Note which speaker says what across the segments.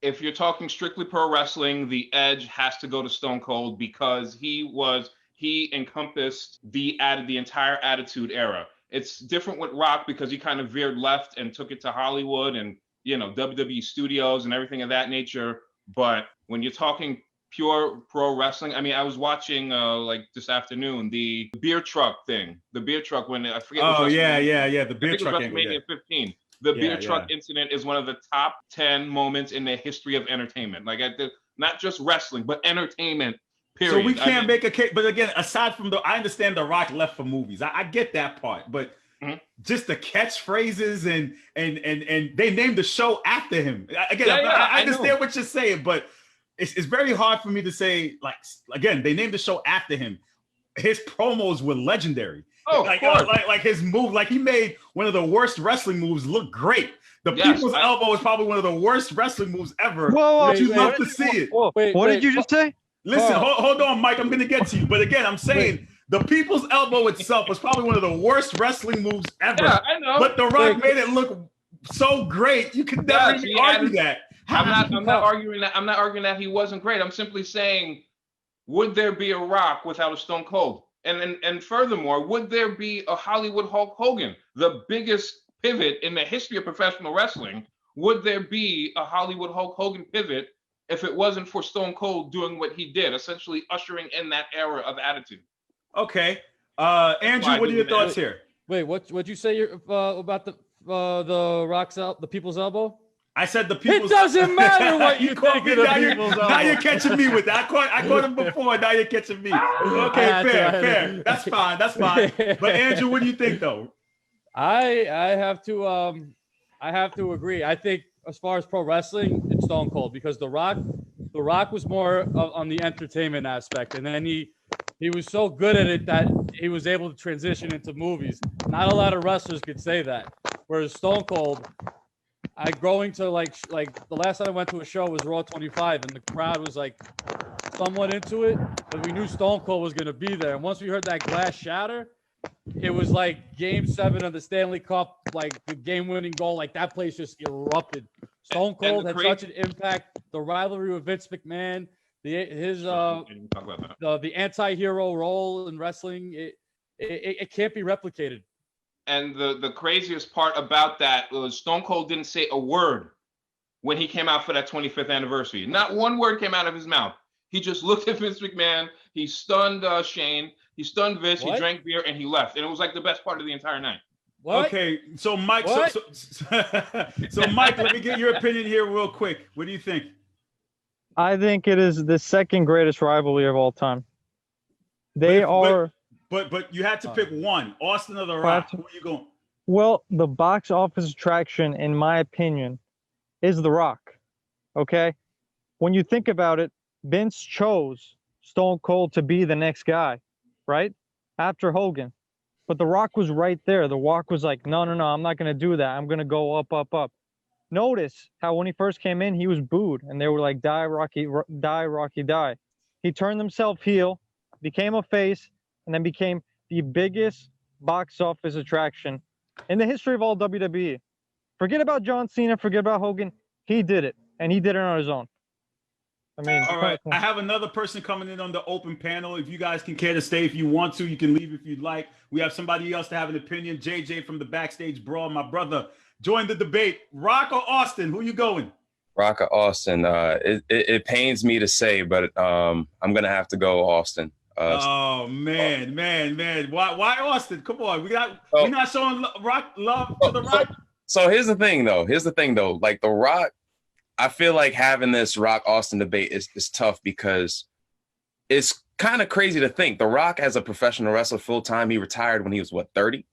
Speaker 1: if you're talking strictly pro wrestling, the edge has to go to Stone Cold because he encompassed the entire Attitude Era. It's different with Rock because he kind of veered left and took it to Hollywood and WWE studios and everything of that nature. But when you're talking pure pro wrestling, I mean, I was watching like this afternoon the beer truck thing, the beer truck when I forget which
Speaker 2: Oh yeah,
Speaker 1: WrestleMania.
Speaker 2: the
Speaker 1: I
Speaker 2: beer
Speaker 1: think it was
Speaker 2: truck angle.
Speaker 1: WrestleMania
Speaker 2: Yeah.
Speaker 1: 15. The beer
Speaker 2: Yeah,
Speaker 1: truck
Speaker 2: yeah.
Speaker 1: incident is one of the top 10 moments in the history of entertainment. Like not just wrestling, but entertainment. Period.
Speaker 2: So we can't make a case. But again, aside from I understand The Rock left for movies. I get that part, but just the catchphrases and they named the show after him. Again, I understand what you're saying, but it's very hard for me to say. Like again, they named the show after him. His promos were legendary.
Speaker 1: Oh,
Speaker 2: like his move, like he made one of the worst wrestling moves look great. The people's elbow is probably one of the worst wrestling moves ever. But you love to see it.
Speaker 3: What did you just say?
Speaker 2: Listen, hold on, Mike. I'm going to get to you. But again, I'm saying the people's elbow itself was probably one of the worst wrestling moves ever.
Speaker 1: Yeah, I know.
Speaker 2: But The Rock made it look so great. You could never even argue that.
Speaker 1: I'm not arguing that. I'm not arguing that he wasn't great. I'm simply saying, would there be a Rock without a Stone Cold? And furthermore, would there be a Hollywood Hulk Hogan, the biggest pivot in the history of professional wrestling? Would there be a Hollywood Hulk Hogan pivot if it wasn't for Stone Cold doing what he did, essentially ushering in that era of Attitude?
Speaker 2: Okay. Andrew, what are your thoughts here?
Speaker 4: Wait, what'd you say about the Rock's the people's elbow?
Speaker 2: I said the people's.
Speaker 4: It doesn't matter what you think of the people's elbow.
Speaker 2: Now you're catching me with that. I caught him before. Now you're catching me. Okay, fair. That's fine. But Andrew, what do you think though?
Speaker 4: I have to agree. I think as far as pro wrestling, it's Stone Cold because The Rock was more on the entertainment aspect, and then he was so good at it that he was able to transition into movies. Not a lot of wrestlers could say that. Whereas Stone Cold, going to like the last time I went to a show was Raw 25, and the crowd was like somewhat into it, but we knew Stone Cold was gonna be there. And once we heard that glass shatter, it was like Game 7 of the Stanley Cup, like the game-winning goal. Like that place just erupted. Stone Cold had such an impact. The rivalry with Vince McMahon, the anti-hero role in wrestling, it can't be replicated.
Speaker 1: And the craziest part about that was Stone Cold didn't say a word when he came out for that 25th anniversary. Not one word came out of his mouth. He just looked at Vince McMahon. He stunned Shane. He stunned Vince. He drank beer and he left. And it was like the best part of the entire night.
Speaker 4: What?
Speaker 2: Okay, so Mike, so Mike, let me get your opinion here real quick. What do you think?
Speaker 3: I think it is the second greatest rivalry of all time.
Speaker 2: But you had to pick one, Austin or The Rock. Who are you going?
Speaker 3: Well, the box office attraction, in my opinion, is The Rock. Okay? When you think about it, Vince chose Stone Cold to be the next guy, right? After Hogan. But The Rock was right there. The Rock was like, no, I'm not going to do that. I'm going to go up, up, up. Notice how when he first came in, he was booed. And they were like, die, Rocky, die, Rocky, die. He turned himself heel, became a face, and then became the biggest box office attraction in the history of all WWE. Forget about John Cena, forget about Hogan. He did it, and he did it on his own. I mean,
Speaker 2: all right. I have another person coming in on the open panel. If you guys can care to stay, if you want to, you can leave if you'd like. We have somebody else to have an opinion. JJ from the Backstage Brawl, my brother. Join the debate. Rock or Austin? Who you going?
Speaker 5: Rock or Austin? It pains me to say, but I'm gonna have to go Austin.
Speaker 2: Oh man. Why Austin? Come on, we're not showing Rock love to the Rock.
Speaker 5: So here's the thing, though. Like the Rock, I feel like having this Rock Austin debate is tough because it's kind of crazy to think. The Rock, as a professional wrestler full time, he retired when he was 30.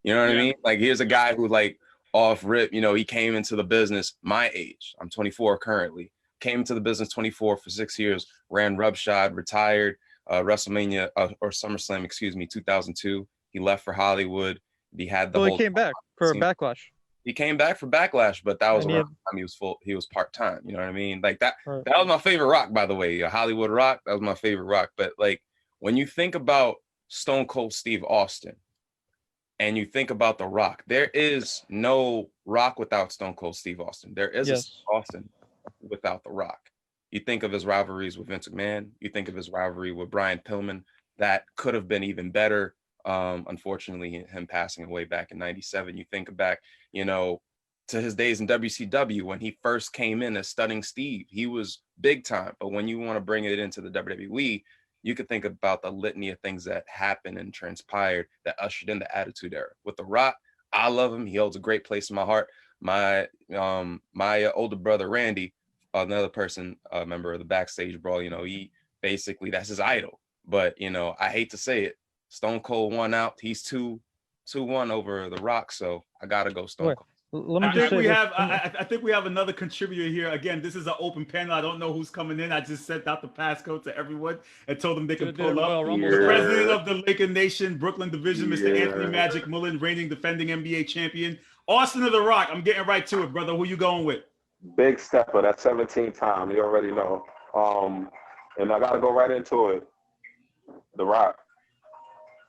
Speaker 5: You know what I mean? Like here's a guy who like off rip, he came into the business my age. I'm 24 currently. Came into the business 24 for 6 years. Ran Rubshod, retired. WrestleMania or SummerSlam, 2002. He left for Hollywood. He had the whole.
Speaker 3: He came back for Backlash.
Speaker 5: He came back for Backlash, but that was around the time he was part-time. You know what I mean? Like that. Right. That was my favorite Rock, by the way. Hollywood Rock. That was my favorite Rock. But like when you think about Stone Cold Steve Austin, and you think about The Rock, there is no Rock without Stone Cold Steve Austin. There is a Steve Austin without The Rock. You think of his rivalries with Vince McMahon. You think of his rivalry with Brian Pillman. That could have been even better. Unfortunately, him passing away back in '97. You think back, to his days in WCW when he first came in as Stunning Steve. He was big time. But when you want to bring it into the WWE, you could think about the litany of things that happened and transpired that ushered in the Attitude Era. With The Rock, I love him. He holds a great place in my heart. My older brother, Randy, another person, a member of the Backstage Brawl, he basically, that's his idol. But, I hate to say it, Stone Cold won out. He's 2-1 over The Rock, so I got to go Stone Cold.
Speaker 2: I think we have another contributor here. Again, this is an open panel. I don't know who's coming in. I just sent out the passcode to everyone and told them they can pull up. The president of the Laker Nation, Brooklyn Division, Mr. Anthony Magic Mullen, reigning defending NBA champion. Austin of The Rock. I'm getting right to it, brother. Who you going with?
Speaker 6: Big Stepper. That's 17 time. You already know. And I got to go right into it. The Rock.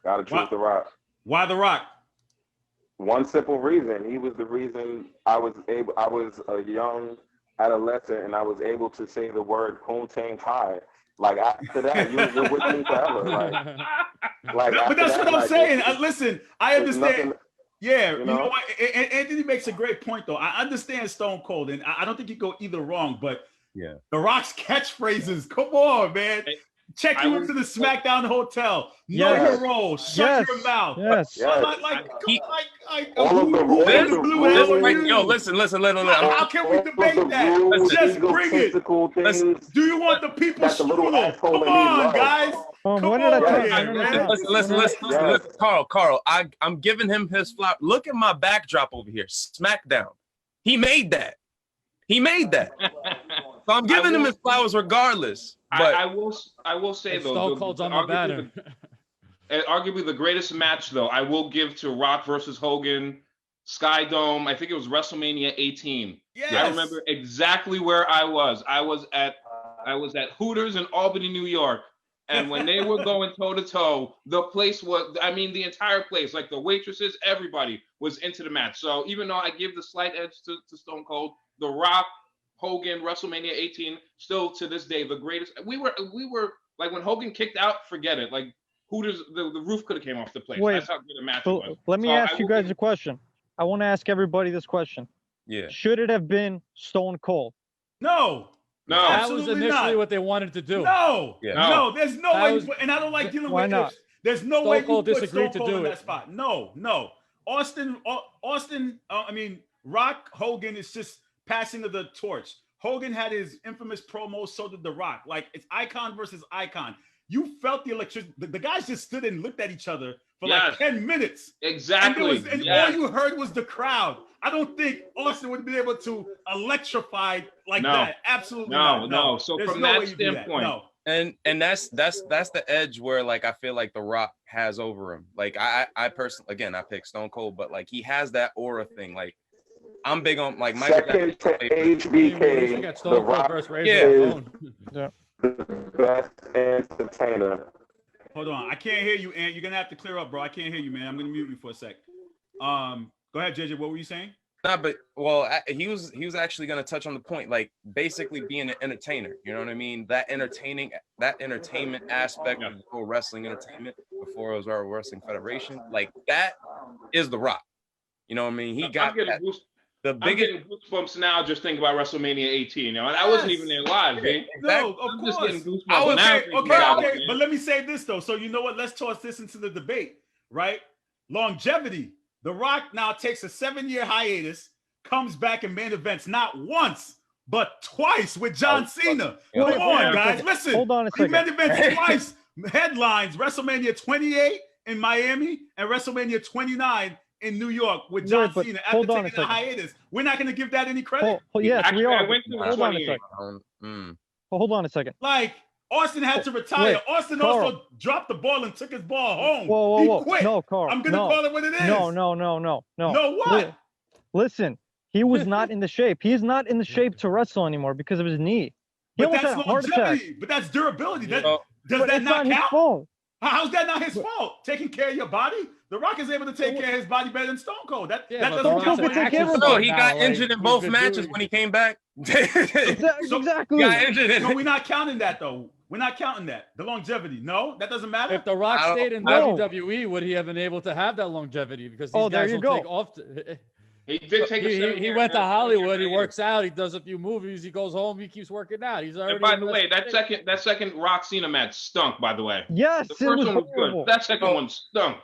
Speaker 6: Got to choose The Rock.
Speaker 2: Why The Rock?
Speaker 6: One simple reason. He was the reason I was a young adolescent and I was able to say the word Poontang Kai. Like after that, you're with me forever.
Speaker 2: But that's what I'm saying. Listen, I understand. You know what? Anthony makes a great point, though. I understand Stone Cold, and I don't think you go either wrong. But The Rock's catchphrases. Come on, man. Check you into the SmackDown hotel. Know your role. Shut your mouth.
Speaker 5: Listen.
Speaker 2: How can we debate that? Just bring it. Do you want the people strudel? Come on, guys.
Speaker 5: Listen, Carl. I'm giving him his flop. Look at my backdrop over here. SmackDown. He made that. So I'm giving him his flowers regardless. But
Speaker 1: I will say though,
Speaker 4: Stone Cold's on the banner.
Speaker 1: Arguably the greatest match though, I will give to Rock versus Hogan, Sky Dome. I think it was WrestleMania 18.
Speaker 2: Yes.
Speaker 1: I remember exactly where I was. I was at Hooters in Albany, New York. And when they were going toe to toe, the place was, the entire place, like the waitresses, everybody was into the match. So even though I give the slight edge to Stone Cold, The Rock, Hogan, WrestleMania 18, still to this day, the greatest. We were like when Hogan kicked out, forget it. Like Hooters, the roof could have came off the place. That's how good a match it was.
Speaker 3: Let me ask you guys a question. I want to ask everybody this question.
Speaker 5: Yeah.
Speaker 3: Should it have been Stone Cold?
Speaker 2: No.
Speaker 4: That was initially what they wanted to do.
Speaker 2: No. There's no way. And I don't like dealing with this. There's no way you put Stone Cold in that spot. No. Rock, Hogan is just passing of the torch. Hogan had his infamous promo, so did The Rock. Like, it's icon versus icon. You felt the electricity. The guys just stood and looked at each other for like 10 minutes.
Speaker 1: Exactly.
Speaker 2: And all you heard was the crowd. I don't think Austin would be able to electrify like that. Absolutely not.
Speaker 1: No. So
Speaker 2: there's
Speaker 1: from
Speaker 2: no
Speaker 1: that standpoint,
Speaker 5: and that's the edge where like I feel like The Rock has over him. Like I personally, again, I pick Stone Cold, but like he has that aura thing. Like I'm big on like Michael
Speaker 6: Second to HBK, The Rock is the best entertainer.
Speaker 2: Hold on, I can't hear you, Ant. You're gonna have to clear up, bro. I can't hear you, man. I'm gonna mute you for a sec. Go ahead, JJ. What were you saying?
Speaker 5: Nah, but he was actually gonna touch on the point, like basically being an entertainer. You know what I mean? That entertainment aspect of pro wrestling entertainment before it was our Wrestling Federation, like that is The Rock. You know what I mean? He got that.
Speaker 1: I'm getting goosebumps now just thinking about WrestleMania 18. I wasn't even there live, man.
Speaker 2: No, of course.
Speaker 1: Just getting goosebumps
Speaker 2: okay. But let me say this, though. So you know what? Let's toss this into the debate, right? Longevity. The Rock now takes a 7-year hiatus, comes back in main events, not once, but twice with John Cena. Come on, guys. Listen.
Speaker 3: Hold on a second.
Speaker 2: He main events twice. Headlines, WrestleMania 28 in Miami and WrestleMania 29 in New York with John Cena after taking a hiatus. We're not going to give that any credit.
Speaker 3: Yes, we are.
Speaker 1: Hold on a second.
Speaker 3: Hold on a second.
Speaker 2: Like, Austin had to retire. Austin also dropped the ball and took his ball home.
Speaker 3: Whoa.
Speaker 2: He quit.
Speaker 3: No, Carl.
Speaker 2: I'm going to call it what it is.
Speaker 3: No.
Speaker 2: No, what?
Speaker 3: Listen, he was not in the shape. He's not in the shape to wrestle anymore because of his knee.
Speaker 2: But that's longevity. But that's durability. Does that not count? How's that not his fault? Taking care of your body? The Rock is able to take care of his body better than Stone Cold. That doesn't count.
Speaker 5: No, he got injured in both matches when he came back.
Speaker 3: Exactly.
Speaker 2: No, we're not counting that though. We're not counting that. The longevity. No, that doesn't matter.
Speaker 4: If The Rock stayed in
Speaker 3: No.
Speaker 4: WWE, would he have been able to have that longevity? Because these
Speaker 3: Oh, there
Speaker 4: guys
Speaker 3: you
Speaker 4: don't take
Speaker 3: go.
Speaker 4: off.
Speaker 1: He did take a
Speaker 4: He
Speaker 1: 7-year
Speaker 4: went to Hollywood. He
Speaker 1: 7-year
Speaker 4: works out. He does a few movies. He goes home. He keeps working out. He's already.
Speaker 1: And by the way, that second Rock Cena match stunk. By the way,
Speaker 3: Yes,
Speaker 1: the
Speaker 3: it
Speaker 1: first
Speaker 3: was
Speaker 1: one was
Speaker 3: horrible.
Speaker 1: good. That second one stunk.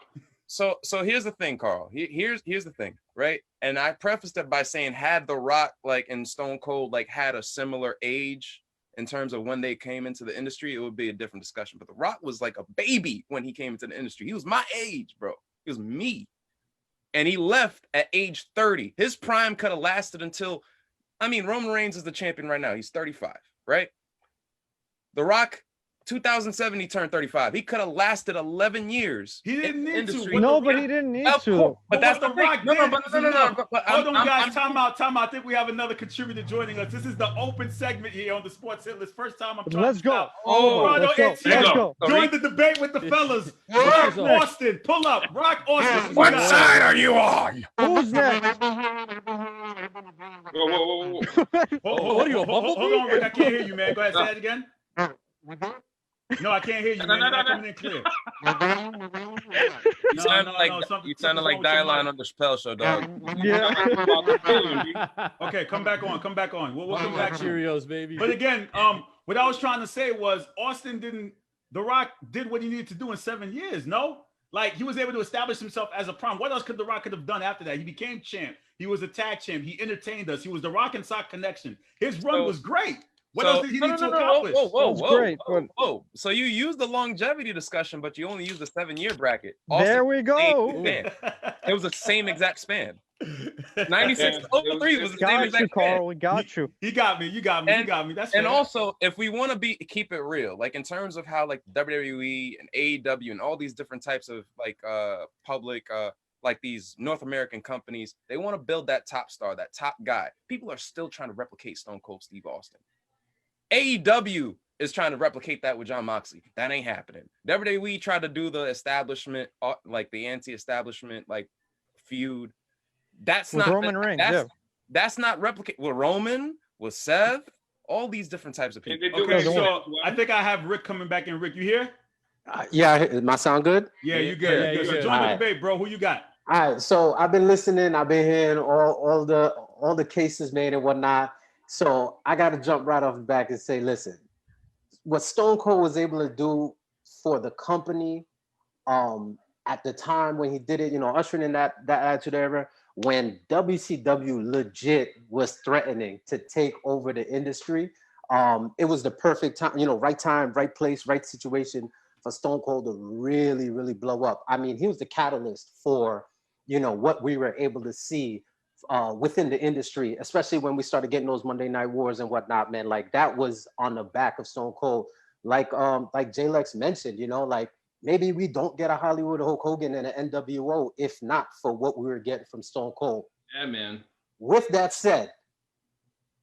Speaker 5: So here's the thing, Carl. Here's the thing, right? And I prefaced it by saying, had The Rock like and Stone Cold like had a similar age in terms of when they came into the industry, it would be a different discussion. But The Rock was like a baby when he came into the industry. He was my age, bro. He was me. And he left at age 30. His prime could have lasted until, I mean, Roman Reigns is the champion right now. He's 35, right? The Rock, 2007, he turned 35. He could have lasted 11 years.
Speaker 2: He didn't need to.
Speaker 3: No, but he didn't need to.
Speaker 5: But that's
Speaker 2: the
Speaker 5: the thing.
Speaker 2: Rock.
Speaker 5: No.
Speaker 2: Hold on, guys. Time out. I think we have another contributor joining us. This is the open segment here on the Sports Hit List. First time I'm trying
Speaker 3: Let's
Speaker 2: this
Speaker 3: go.
Speaker 2: out.
Speaker 3: Oh, let's go.
Speaker 2: Let's
Speaker 3: go.
Speaker 2: Join the debate with the fellas. Rock Austin, pull up. Rock Austin.
Speaker 5: What side are you on?
Speaker 3: Who's next?
Speaker 1: Whoa.
Speaker 4: What are you, a bumblebee?
Speaker 2: Hold on, Rick. I can't hear you, man. Go ahead. Say that again. No, I can't hear you, man. You're not coming in clear.
Speaker 5: You sounded like Dwyane on the Chappelle Show, dog.
Speaker 2: Okay, come back on. We'll come back to you.
Speaker 4: Cheerios, baby.
Speaker 2: But again, what I was trying to say was The Rock did what he needed to do in 7 years, no? Like, he was able to establish himself as a prime. What else could The Rock have done after that? He became champ. He was a tag champ. He entertained us. He was the Rock and Sock connection. His run was great. What else did he need to accomplish?
Speaker 5: Whoa. So you used the longevity discussion, but you only used the 7-year bracket.
Speaker 3: There we go.
Speaker 5: It was the same exact span. 96 to 03 was the same exact span.
Speaker 3: Carl. We got you.
Speaker 2: He got me. You got me. That's
Speaker 5: and
Speaker 2: fair.
Speaker 5: also, if we want to keep it real, like in terms of how like WWE and AEW and all these different types of like public like these North American companies, they want to build that top star, that top guy. People are still trying to replicate Stone Cold Steve Austin. AEW is trying to replicate that with Jon Moxley. That ain't happening. WWE tried to do the establishment, like the anti-establishment, like feud. That's
Speaker 3: with
Speaker 5: not
Speaker 3: Roman Reigns.
Speaker 5: That's not replicate with Roman, with Seth, all these different types of people.
Speaker 2: Okay, so I think I have Rick coming back in. Rick, you here?
Speaker 7: Yeah, my sound good?
Speaker 2: Yeah, you good.
Speaker 4: Yeah,
Speaker 2: so join the debate, bro. Who you got?
Speaker 7: All right, so I've been listening. I've been hearing all the cases made and whatnot. So I got to jump right off the back and say, listen, what Stone Cold was able to do for the company at the time when he did it, ushering in that Attitude Era, when WCW legit was threatening to take over the industry, it was the perfect time, right time, right place, right situation for Stone Cold to really, really blow up. I mean, he was the catalyst for, what we were able to see within the industry, especially when we started getting those Monday Night Wars and whatnot, man. Like, that was on the back of Stone Cold. Like J-Lex mentioned, like maybe we don't get a Hollywood Hulk Hogan and an NWO if not for what we were getting from Stone Cold.
Speaker 1: Yeah, man.
Speaker 7: With that said,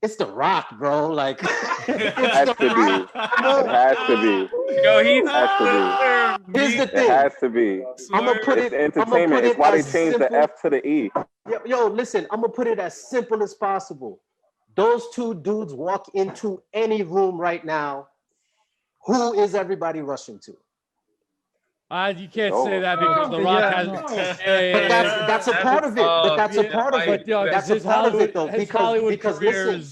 Speaker 7: it's The Rock, bro. Like,
Speaker 6: it has to be. It has to be.
Speaker 5: Yo, he
Speaker 6: has to be.
Speaker 7: Here's the thing.
Speaker 6: It has to be.
Speaker 7: I'm gonna put
Speaker 6: It's
Speaker 7: it.
Speaker 6: entertainment. It's why they changed the F to the E.
Speaker 7: Yo, listen. I'm gonna put it as simple as possible. Those two dudes walk into any room right now. Who is everybody rushing to?
Speaker 4: You can't say that because The Rock has.
Speaker 7: But that's a part of it. But that's a part of it. That's a part of it, though, because listen,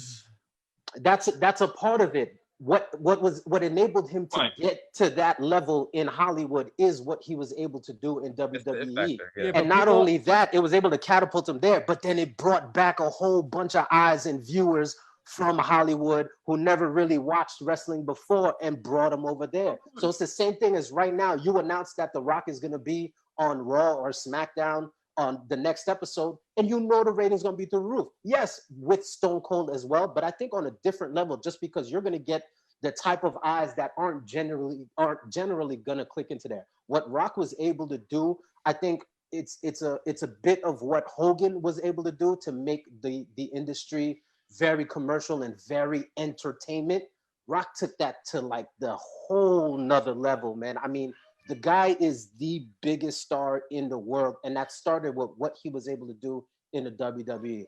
Speaker 7: that's a part of it. What enabled him to get to that level in Hollywood is what he was able to do in WWE. And not only that, it was able to catapult him there, but then it brought back a whole bunch of eyes and viewers from Hollywood who never really watched wrestling before and brought them over there. So it's the same thing as right now. You announced that The Rock is going to be on Raw or SmackDown on the next episode, and the rating's going to be through the roof. Yes, with Stone Cold as well, but I think on a different level, just because you're going to get the type of eyes that aren't generally going to click into there. What Rock was able to do, I think it's a bit of what Hogan was able to do to make the industry very commercial and very entertainment. Rock took that to like the whole nother level, man. I mean, the guy is the biggest star in the world, and that started with what he was able to do in the WWE.